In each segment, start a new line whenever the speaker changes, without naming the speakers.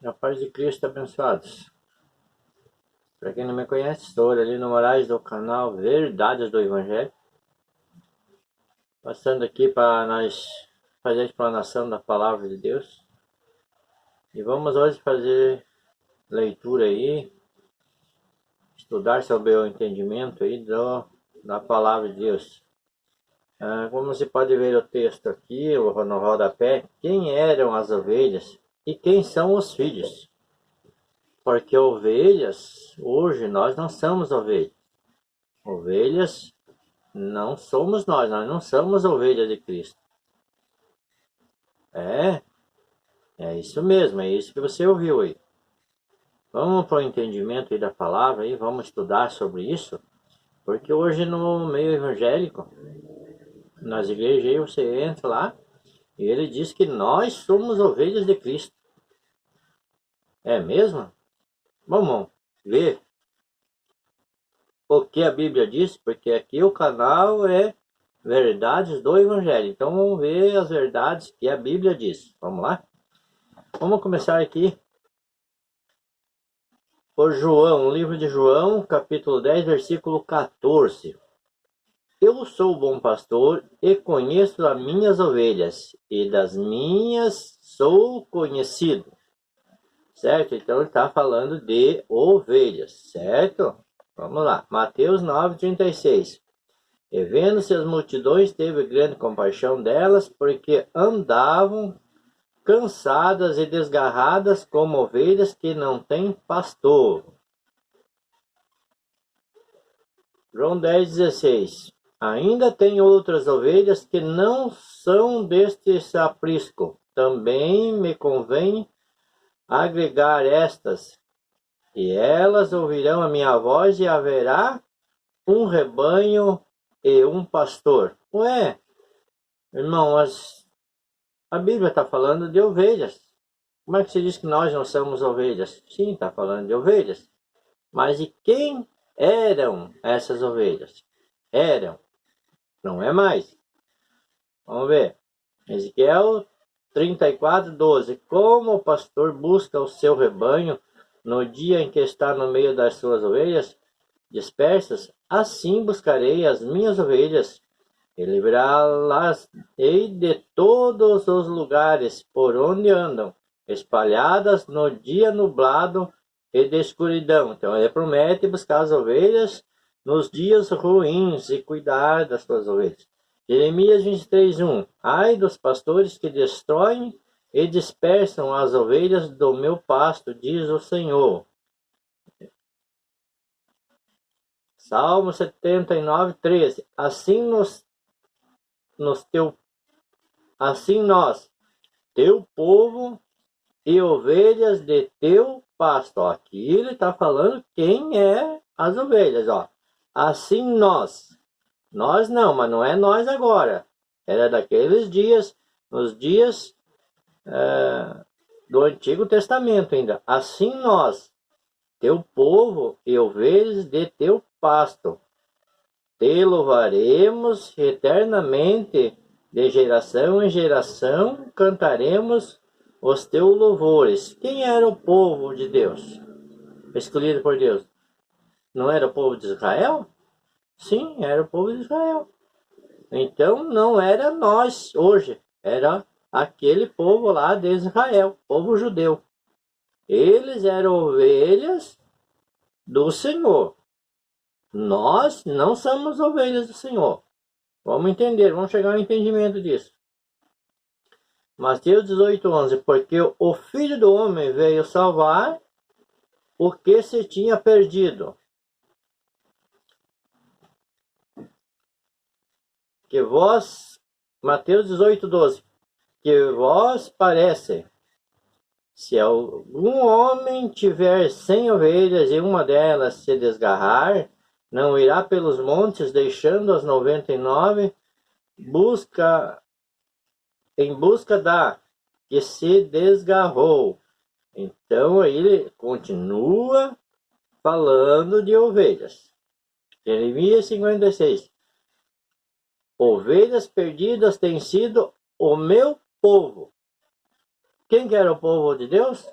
A paz de Cristo, abençoados. Para quem não me conhece, estou ali no Moraes do canal Verdades do Evangelho. Passando aqui para nós fazer a explanação da Palavra de Deus. E vamos hoje fazer leitura aí, estudar sobre o entendimento aí da Palavra de Deus. Como você pode ver o texto aqui, no rodapé, quem eram as ovelhas e quem são os filhos? Porque ovelhas, hoje nós não somos ovelhas. Ovelhas não somos nós não somos ovelhas de Cristo. É isso mesmo, é isso que você ouviu aí. Vamos para o entendimento aí da palavra aí, vamos estudar sobre isso, porque hoje no meio evangélico, nas igrejas aí você entra lá e ele diz que nós somos ovelhas de Cristo. É mesmo? Vamos ver o que a Bíblia diz, porque aqui o canal é Verdades do Evangelho. Então vamos ver as verdades que a Bíblia diz. Vamos lá? Vamos começar aqui por João, livro de João, capítulo 10, versículo 14. Eu sou o bom pastor e conheço as minhas ovelhas, e das minhas sou conhecido. Certo? Então ele está falando de ovelhas, certo? Vamos lá. Mateus 9, 36. E vendo-se as multidões, teve grande compaixão delas, porque andavam cansadas e desgarradas como ovelhas que não têm pastor. João 10, 16. Ainda tem outras ovelhas que não são deste aprisco. Também me convém agregar estas, e elas ouvirão a minha voz, e haverá um rebanho e um pastor. Ué, irmão, a Bíblia está falando de ovelhas. Como é que se diz que nós não somos ovelhas? Sim, está falando de ovelhas. Mas e quem eram essas ovelhas? Eram, não é mais. Vamos ver. Ezequiel 34, 12. Como o pastor busca o seu rebanho no dia em que está no meio das suas ovelhas dispersas, assim buscarei as minhas ovelhas e livrá-las-ei de todos os lugares por onde andam, espalhadas no dia nublado e de escuridão. Então ele promete buscar as ovelhas nos dias ruins e cuidar das suas ovelhas. Jeremias 23, 1. Ai dos pastores que destroem e dispersam as ovelhas do meu pasto, diz o Senhor. Salmo 79, 13. Assim nós, teu povo e ovelhas de teu pasto. Ó, aqui ele está falando quem é as ovelhas. Ó. Assim nós não, mas não é nós agora. Era daqueles dias, nos dias do Antigo Testamento ainda. Assim nós, teu povo e ovelhas de teu pasto. Te louvaremos eternamente, de geração em geração cantaremos os teus louvores. Quem era o povo de Deus? Escolhido por Deus. Não era o povo de Israel? Sim, era o povo de Israel. Então não era nós hoje, era aquele povo lá de Israel, povo judeu. Eles eram ovelhas do Senhor. Nós não somos ovelhas do Senhor. Vamos entender, vamos chegar ao entendimento disso. Mateus 18, 11. Porque o Filho do Homem veio salvar o que se tinha perdido. Que vós, Mateus 18, 12. Que vós parece, se algum homem tiver 100 ovelhas e uma delas se desgarrar, não irá pelos montes, deixando as 99, em busca da que se desgarrou. Então aí ele continua falando de ovelhas. Jeremias 56. Ovelhas perdidas têm sido o meu povo. Quem que era o povo de Deus?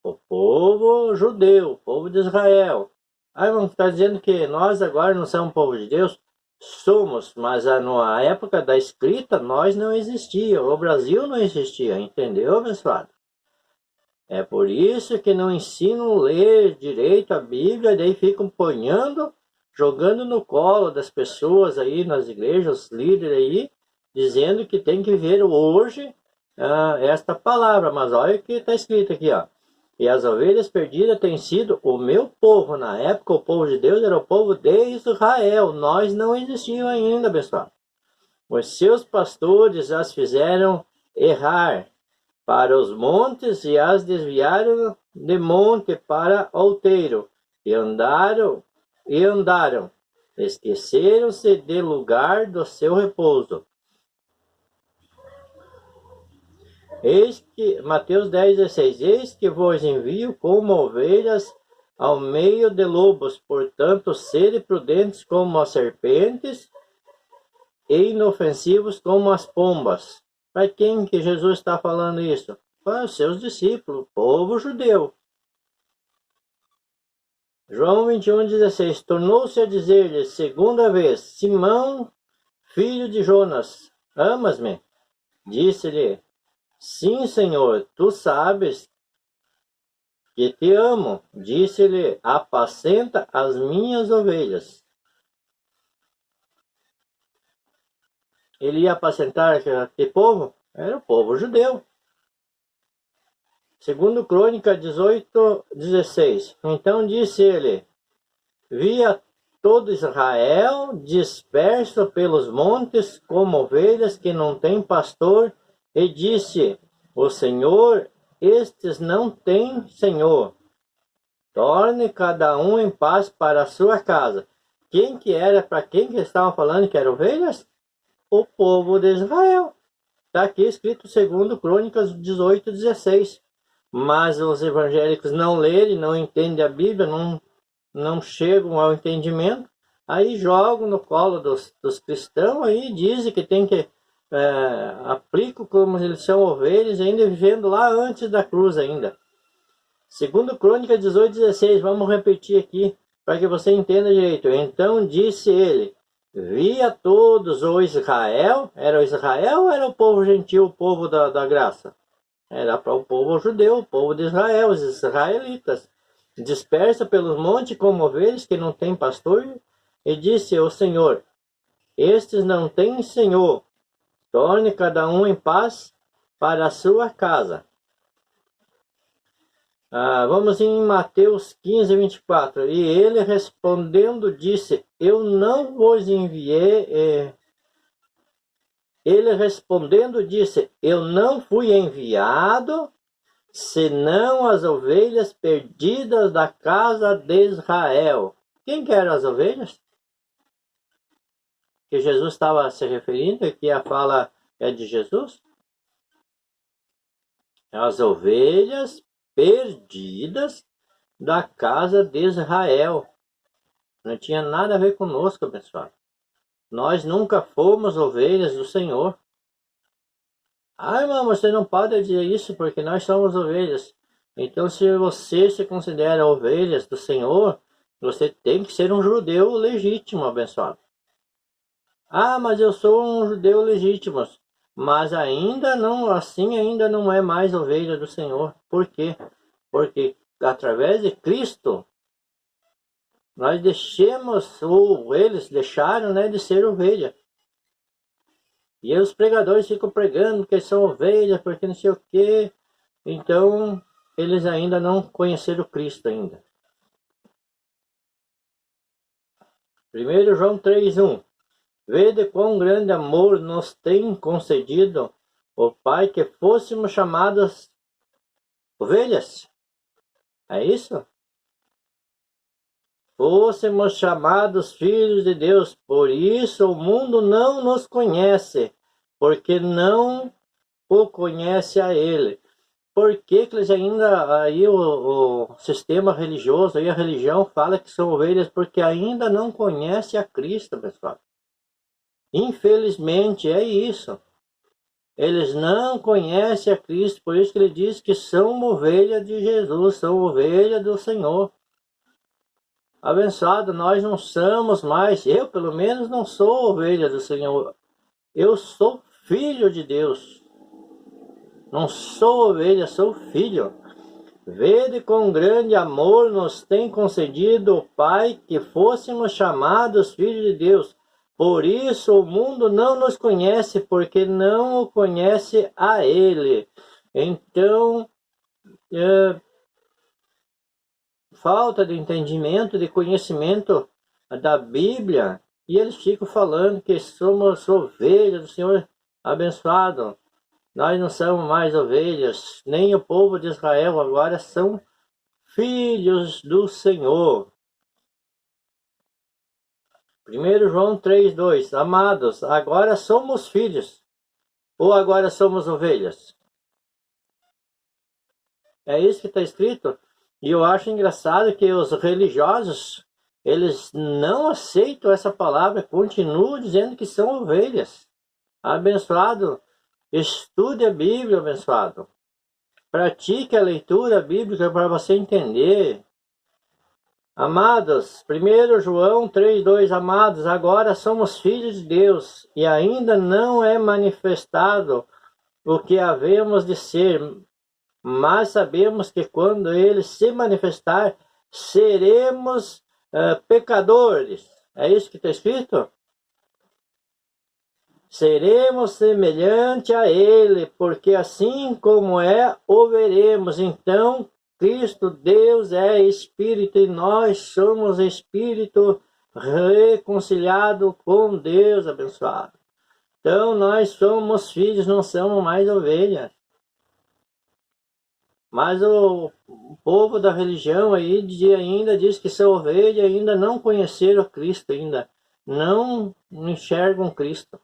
o povo judeu, o povo de Israel. Aí vamos estar dizendo que nós agora não somos povo de Deus? Somos, mas na época da escrita nós não existia, o Brasil não existia, entendeu, abençoado? É por isso que não ensinam a ler direito a Bíblia, daí ficam ponhando, jogando no colo das pessoas aí nas igrejas, líderes aí, dizendo que tem que ver hoje esta palavra. Mas olha o que está escrito aqui, ó. E as ovelhas perdidas têm sido o meu povo. Na época o povo de Deus era o povo de Israel. Nós não existíamos ainda, pessoal. Os seus pastores as fizeram errar para os montes e as desviaram de monte para outeiro. E andaram. Esqueceram-se do lugar do seu repouso. Eis que, Mateus 10,16, eis que vos envio como ovelhas ao meio de lobos, portanto, sede prudentes como as serpentes e inofensivos como as pombas. Para quem que Jesus está falando isso? Para os seus discípulos, o povo judeu. João 21,16, tornou-se a dizer-lhe segunda vez, Simão, filho de Jonas, amas-me? Disse-lhe, sim, Senhor, tu sabes que te amo. Disse-lhe, apacenta as minhas ovelhas. Ele ia apacentar que povo? Era o povo judeu. Segundo Crônica 18:16. Então disse ele, via todo Israel disperso pelos montes como ovelhas que não têm pastor, e disse, o Senhor, estes não têm Senhor. Torne cada um em paz para a sua casa. Quem que era, para quem que estavam falando que eram ovelhas? O povo de Israel. Está aqui escrito segundo Crônicas 18:16. Mas os evangélicos não lerem, não entendem a Bíblia, não chegam ao entendimento, aí jogam no colo dos cristãos, aí dizem que tem que aplicam como eles são ovelhas, ainda vivendo lá antes da cruz ainda. Segundo Crônica 18:16, vamos repetir aqui, para que você entenda direito. Então disse ele, via todos o Israel, era o Israel ou era o povo gentil, o povo da graça? Era para o povo judeu, o povo de Israel, os israelitas, dispersa pelos montes como ovelhas que não têm pastor, e disse o Senhor, estes não têm Senhor, torne cada um em paz para a sua casa. Vamos em Mateus 15:24. E ele respondendo disse, eu não vos enviei... Ele respondendo disse, eu não fui enviado, senão as ovelhas perdidas da casa de Israel. Quem que eram as ovelhas? Que Jesus estava se referindo, que a fala é de Jesus? As ovelhas perdidas da casa de Israel. Não tinha nada a ver conosco, pessoal. Nós nunca fomos ovelhas do Senhor. Irmão, você não pode dizer isso porque nós somos ovelhas. Então, se você se considera ovelhas do Senhor, você tem que ser um judeu legítimo, abençoado. Mas eu sou um judeu legítimo. Mas ainda não, assim ainda não é mais ovelha do Senhor. Por quê? Porque através de Cristo, nós deixamos, ou eles deixaram, de ser ovelha. E aí os pregadores ficam pregando que são ovelhas, porque não sei o quê. Então, eles ainda não conheceram Cristo ainda. 1 João 3:1. Vede quão grande amor nos tem concedido o Pai que fôssemos chamadas ovelhas. É isso? Fôssemos chamados filhos de Deus, por isso o mundo não nos conhece, porque não o conhece a Ele. Por que eles ainda, aí o sistema religioso, aí a religião fala que são ovelhas, porque ainda não conhece a Cristo, pessoal. Infelizmente é isso. Eles não conhecem a Cristo, por isso que ele diz que são ovelha de Jesus, são ovelha do Senhor. Abençoado, nós não somos mais, eu pelo menos não sou ovelha do Senhor. Eu sou filho de Deus. Não sou ovelha, sou filho. Vede com grande amor nos tem concedido o Pai que fôssemos chamados filhos de Deus. Por isso o mundo não nos conhece, porque não o conhece a Ele. Então, falta de entendimento, de conhecimento da Bíblia, e eles ficam falando que somos ovelhas do Senhor abençoado. Nós não somos mais ovelhas, nem o povo de Israel agora são filhos do Senhor. 1 João 3,2 Amados, agora somos filhos, ou agora somos ovelhas? É isso que está escrito. E eu acho engraçado que os religiosos, eles não aceitam essa palavra, continuam dizendo que são ovelhas. Abençoado, estude a Bíblia, abençoado. Pratique a leitura bíblica para você entender. Amados, 1 João 3,2 Amados, agora somos filhos de Deus e ainda não é manifestado o que havemos de ser, mas sabemos que quando ele se manifestar, seremos pecadores. É isso que está escrito? Seremos semelhante a ele, porque assim como é, o veremos. Então, Cristo, Deus é Espírito e nós somos Espírito reconciliado com Deus, abençoado. Então, nós somos filhos, não somos mais ovelhas. Mas o povo da religião aí ainda diz que são ovelha, ainda não conheceram Cristo, ainda não enxergam Cristo.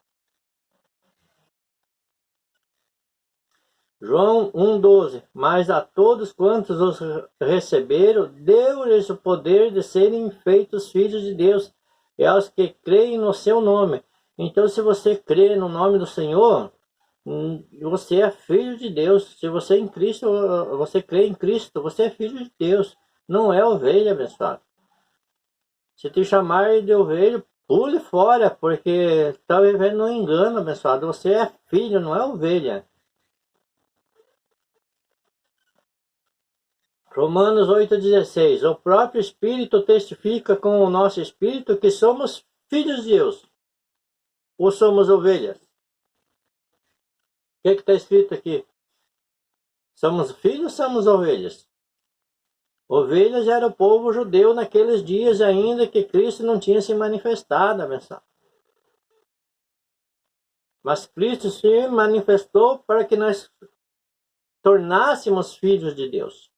João 1,12 Mas a todos quantos os receberam, deu-lhes o poder de serem feitos filhos de Deus, e aos que creem no seu nome. Então, se você crê no nome do Senhor, você é filho de Deus. Se você é em Cristo, você crê em Cristo, você é filho de Deus. Não é ovelha, abençoado. Se te chamar de ovelha, pule fora, porque está vivendo um engano, abençoado. Você é filho, não é ovelha. Romanos 8,16 O próprio Espírito testifica com o nosso Espírito que somos filhos de Deus. Ou somos ovelhas? O que está escrito aqui? Somos filhos ou somos ovelhas? Ovelhas era o povo judeu naqueles dias ainda que Cristo não tinha se manifestado, abençoado. Mas Cristo se manifestou para que nós tornássemos filhos de Deus.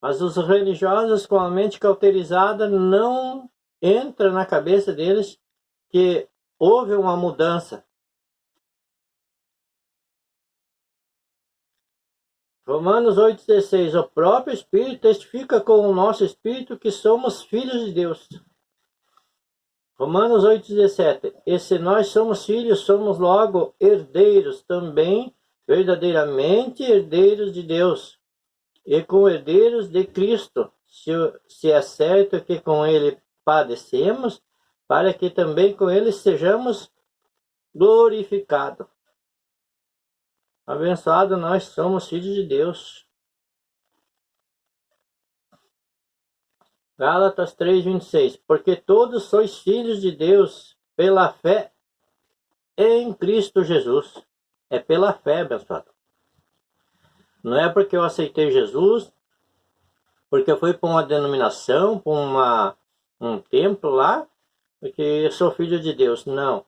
Mas os religiosos com a mente cauterizada não entra na cabeça deles que houve uma mudança. Romanos 8,16 O próprio Espírito testifica com o nosso Espírito que somos filhos de Deus. Romanos 8,17 E se nós somos filhos, somos logo herdeiros também, verdadeiramente herdeiros de Deus. E com herdeiros de Cristo, se é certo que com ele padecemos, para que também com ele sejamos glorificados. Abençoado, nós somos filhos de Deus. Gálatas 3,26 Porque todos sois filhos de Deus pela fé em Cristo Jesus. É pela fé, abençoado. Não é porque eu aceitei Jesus, porque eu fui para uma denominação, para um templo lá, porque eu sou filho de Deus. Não.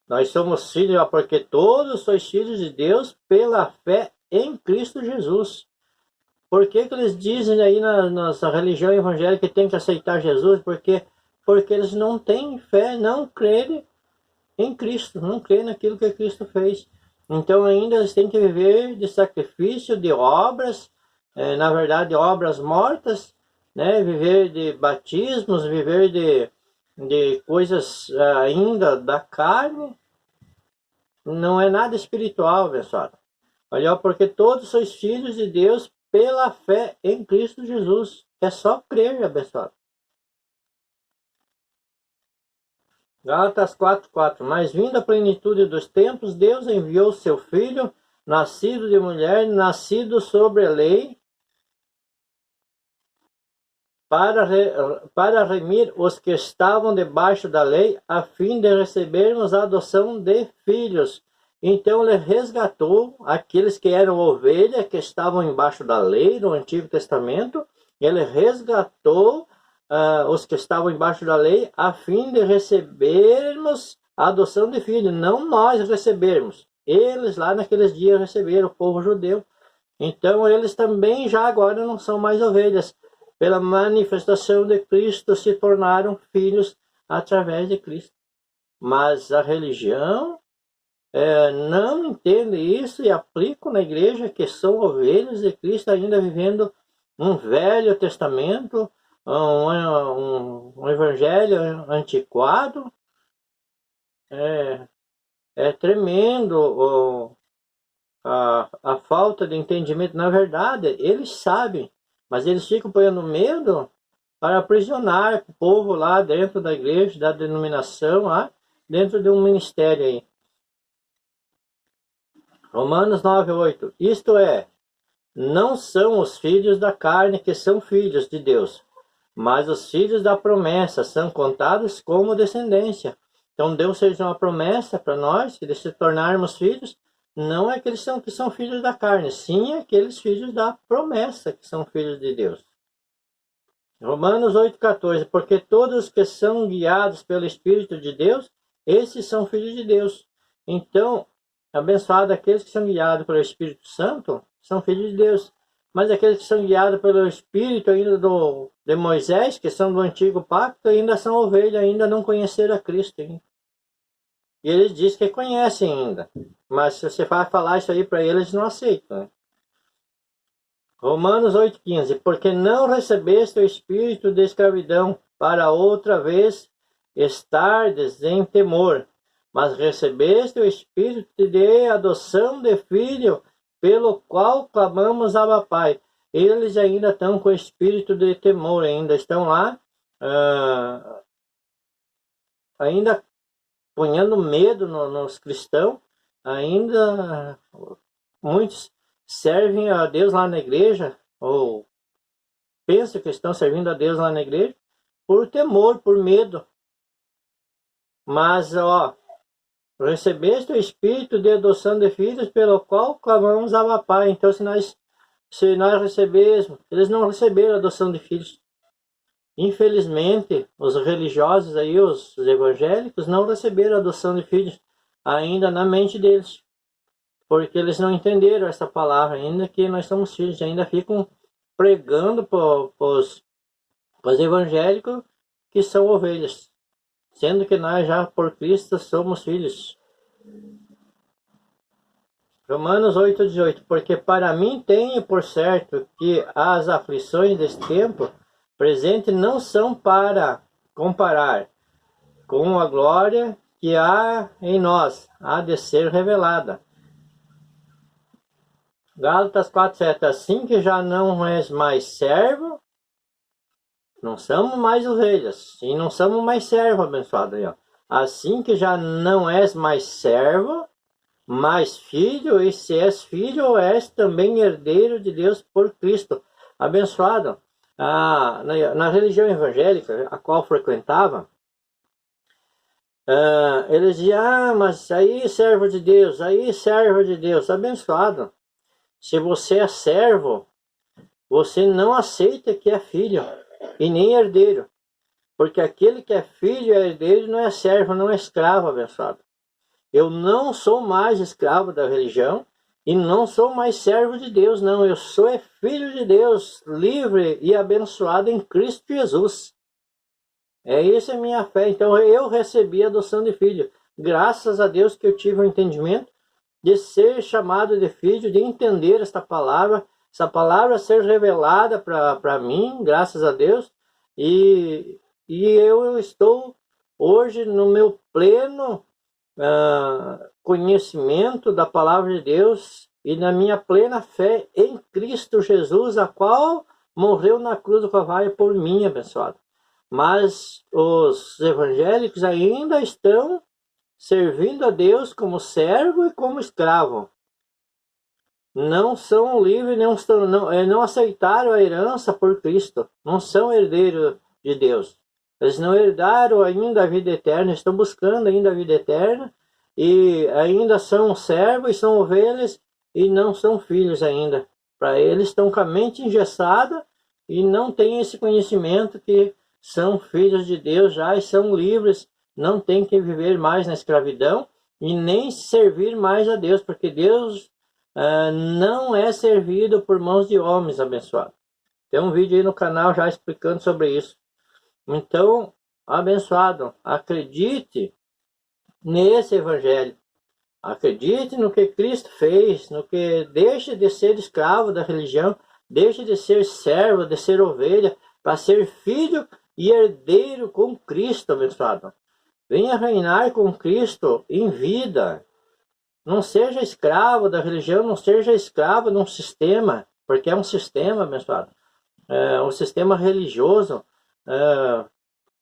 Nós somos filhos porque todos sois filhos de Deus pela fé em Cristo Jesus. Por que eles dizem aí na nossa religião evangélica que tem que aceitar Jesus? Porque eles não têm fé, não creem em Cristo, não creem naquilo que Cristo fez. Então ainda eles têm que viver de sacrifício, de obras, na verdade obras mortas, né? Viver de batismos, viver de coisas ainda da carne, não é nada espiritual, pessoal. Olha, porque todos sois filhos de Deus pela fé em Cristo Jesus. É só crer, abençoado. Gálatas 4:4. Mas vindo a plenitude dos tempos, Deus enviou seu Filho, nascido de mulher, nascido sobre a lei, para remir os que estavam debaixo da lei, a fim de recebermos a adoção de filhos. Então ele resgatou aqueles que eram ovelhas, que estavam embaixo da lei no Antigo Testamento. Ele resgatou os que estavam embaixo da lei, a fim de recebermos a adoção de filhos. Não nós recebermos. Eles lá naqueles dias receberam, o povo judeu. Então eles também já agora não são mais ovelhas. Pela manifestação de Cristo se tornaram filhos através de Cristo. Mas a religião não entende isso e aplica na igreja que são ovelhas de Cristo, ainda vivendo um Velho Testamento, um evangelho antiquado. É tremendo a falta de entendimento. Na verdade, eles sabem, mas eles ficam ponhando medo para aprisionar o povo lá dentro da igreja, da denominação, lá dentro de um ministério aí. Romanos 9:8. Isto é, não são os filhos da carne que são filhos de Deus, mas os filhos da promessa são contados como descendência. Então Deus fez uma promessa para nós, de se tornarmos filhos. Não é aqueles que são filhos da carne, sim aqueles filhos da promessa que são filhos de Deus. Romanos 8:14. Porque todos que são guiados pelo Espírito de Deus, esses são filhos de Deus. Então, abençoado aqueles que são guiados pelo Espírito Santo, são filhos de Deus. Mas aqueles que são guiados pelo Espírito ainda de Moisés, que são do antigo pacto, ainda são ovelhas, ainda não conheceram a Cristo ainda. E eles dizem que conhecem ainda. Mas se você vai falar isso aí para eles, não aceitam. Né? Romanos 8:15. Porque não recebeste o espírito de escravidão para outra vez estardes em temor, mas recebeste o espírito de adoção de filho, pelo qual clamamos Abba Pai. Eles ainda estão com o espírito de temor, ainda estão lá, ainda ponhando medo nos cristãos. Ainda muitos servem a Deus lá na igreja, ou pensam que estão servindo a Deus lá na igreja, por temor, por medo. Mas, recebeste o espírito de adoção de filhos, pelo qual clamamos Abba Pai. Então, se nós recebemos, eles não receberam a adoção de filhos. Infelizmente, os religiosos aí, os evangélicos, não receberam a adoção de filhos ainda na mente deles, porque eles não entenderam essa palavra ainda, que nós somos filhos, ainda ficam pregando para os evangélicos que são ovelhas, sendo que nós já por Cristo somos filhos. Romanos 8:18. Porque para mim tenho por certo que as aflições deste tempo presente não são para comparar com a glória que há em nós, há de ser revelada. Gálatas 4:7. Assim que já não és mais servo, não somos mais ovelhas, e não somos mais servo, abençoado. Aí, ó. Assim que já não és mais servo, mas filho, e se és filho, és também herdeiro de Deus por Cristo. Abençoado. Na religião evangélica, a qual frequentava, eles diziam, mas aí servo de Deus, aí servo de Deus. Abençoado. Se você é servo, você não aceita que é filho e nem herdeiro. Porque aquele que é filho e é herdeiro não é servo, não é escravo, abençoado. Eu não sou mais escravo da religião e não sou mais servo de Deus, não. Eu sou filho de Deus, livre e abençoado em Cristo Jesus. Essa é a minha fé. Então eu recebi a adoção de filho. Graças a Deus que eu tive o entendimento de ser chamado de filho, de entender essa palavra ser revelada para mim, graças a Deus. E eu estou hoje no meu pleno conhecimento da palavra de Deus e na minha plena fé em Cristo Jesus, a qual morreu na cruz do Calvário por mim, abençoado. Mas os evangélicos ainda estão servindo a Deus como servo e como escravo. Não são livres, não aceitaram a herança por Cristo, não são herdeiros de Deus. Eles não herdaram ainda a vida eterna, estão buscando ainda a vida eterna, e ainda são servos, são ovelhas, e não são filhos ainda. Para eles estão com a mente engessada, e não têm esse conhecimento que são filhos de Deus já, e são livres, não têm que viver mais na escravidão, e nem servir mais a Deus, porque Deus não é servido por mãos de homens, abençoado. Tem um vídeo aí no canal já explicando sobre isso. Então, abençoado, acredite nesse evangelho. Acredite no que Cristo fez, no que deixe de ser escravo da religião, deixe de ser servo, de ser ovelha, para ser filho e herdeiro com Cristo, abençoado. Venha reinar com Cristo em vida. Não seja escravo da religião, não seja escravo de um sistema, porque é um sistema, abençoado. Um sistema religioso,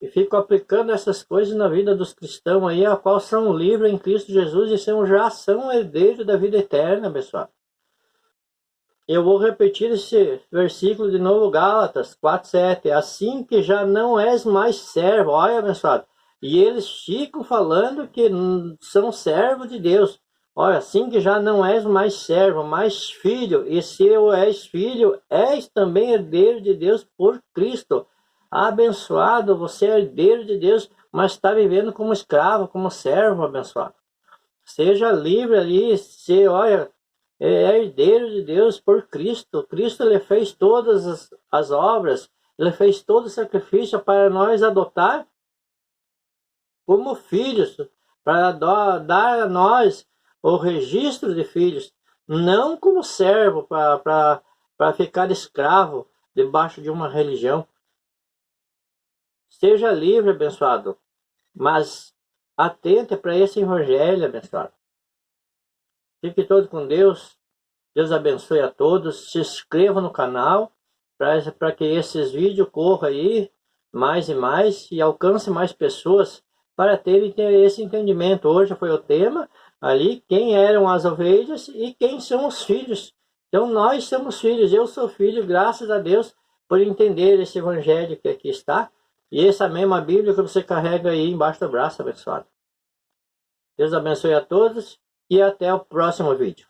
e fico aplicando essas coisas na vida dos cristãos aí, a qual são livres em Cristo Jesus e já são herdeiros da vida eterna, abençoado. Eu vou repetir esse versículo de novo, Gálatas 4:7. Assim que já não és mais servo, olha, abençoado. E eles ficam falando que são servos de Deus. Olha, assim que já não és mais servo, mas filho, e se eu és filho, és também herdeiro de Deus por Cristo. Abençoado, você é herdeiro de Deus, mas está vivendo como escravo, como servo, abençoado. Seja livre ali, olha, é herdeiro de Deus por Cristo. Cristo, ele fez todas as obras, ele fez todo o sacrifício para nós adotar como filhos, para dar a nós o registro de filhos, não como servo para ficar escravo debaixo de uma religião. Seja livre, abençoado, mas atente para esse evangelho, abençoado. Fique todo com Deus. Deus abençoe a todos. Se inscreva no canal para que esses vídeos corram aí mais e mais e alcance mais pessoas para terem esse entendimento. Hoje foi o tema ali, quem eram as ovelhas e quem são os filhos. Então nós somos filhos, eu sou filho, graças a Deus por entender esse evangelho que aqui está. E essa mesma Bíblia que você carrega aí embaixo do braço, abençoado. Deus abençoe a todos e até o próximo vídeo.